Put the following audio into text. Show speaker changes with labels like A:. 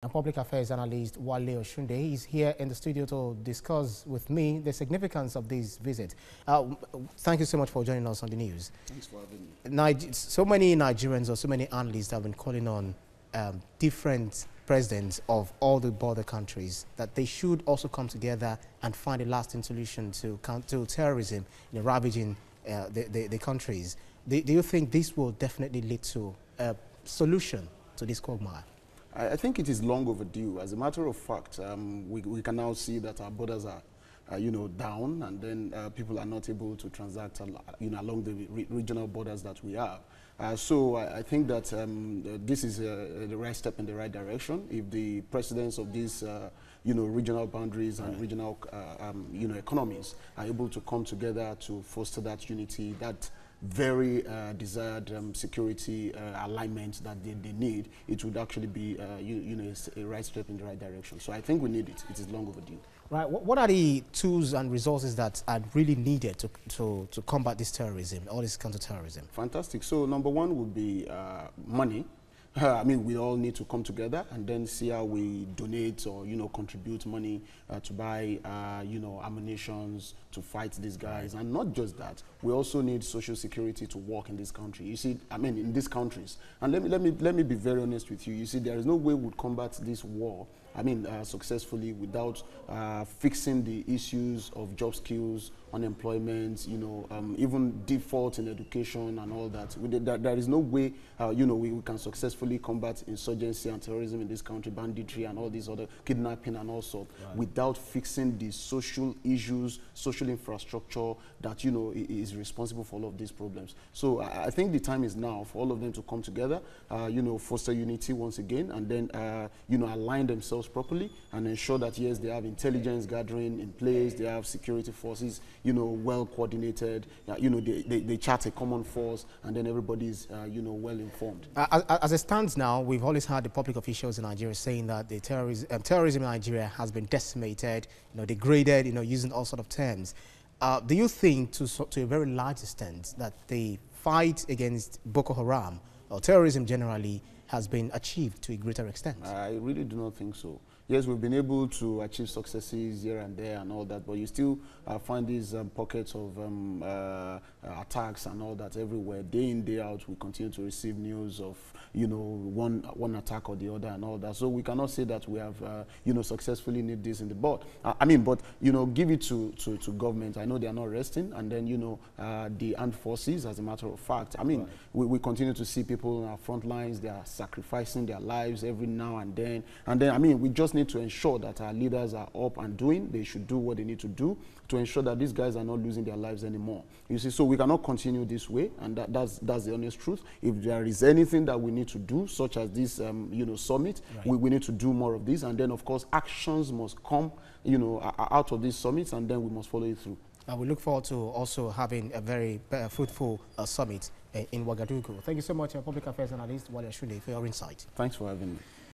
A: And public affairs analyst Wale Oshunde is here in the studio to discuss with me the significance of this visit. Thank you so much for joining us on the news.
B: Thanks for having me.
A: So many Nigerians or so many analysts have been calling on different presidents of all the border countries that they should also come together and find a lasting solution to terrorism ravaging the countries. Do you think this will definitely lead to a solution to this quagmire?
B: I think it is long overdue. As a matter of fact, we can now see that our borders are, down, and then people are not able to transact, along the regional borders that we have. So I think that this is the right step in the right direction. If the presidents of these, regional boundaries and regional, economies are able to come together to foster that unity, that very desired security alignment that they need, it would actually be, a right step in the right direction. So I think we need it. It is long overdue.
A: Right. What are the tools and resources that are really needed to combat this terrorism, all this counter-terrorism?
B: Fantastic. So number one would be money. I mean, we all need to come together and then see how we donate or, contribute money to buy, ammunitions to fight these guys. And not just that, we also need social security to work in this country. You see, I mean, in these countries. And let me be very honest with you. You see, there is no way we would combat this war, successfully without fixing the issues of job skills, unemployment, even default in education and all that. There is no way, we can successfully combat insurgency and terrorism in this country, banditry and all these other kidnapping and all sorts, without fixing the social issues, social infrastructure that, is responsible for all of these problems. So I think the time is now for all of them to come together, foster unity once again, and then, align themselves properly and ensure that, yes, they have intelligence gathering in place, they have security forces, well coordinated, they chart a common force, and then everybody's, well informed.
A: As it stands now, we've always had the public officials in Nigeria saying that the terrorism in Nigeria has been decimated, degraded, using all sorts of terms. Do you think, to a very large extent, that the fight against Boko Haram or terrorism generally has been achieved to a greater extent?
B: I really do not think so. Yes, we've been able to achieve successes here and there and all that, but you still find these pockets of attacks and all that everywhere. Day in, day out, we continue to receive news of, one attack or the other and all that. So we cannot say that we have, successfully nipped this in the bud. But, give it to government. I know they are not resting. And then, the armed forces, as a matter of fact. We continue to see people on our front lines. They are sacrificing their lives every now and then. And then, we just need to ensure that our leaders are up and doing. They should do what they need to do to ensure that these guys are not losing their lives anymore. You see, so we cannot continue this way, and that's the honest truth. If there is anything that we need to do, such as this, summit, we need to do more of this, and then of course actions must come, out of these summits, and then we must follow it through.
A: We look forward to also having a very fruitful summit in Ouagadougou. Thank you so much, Public Affairs Analyst Wale Oshunde, for your insight.
B: Thanks for having me.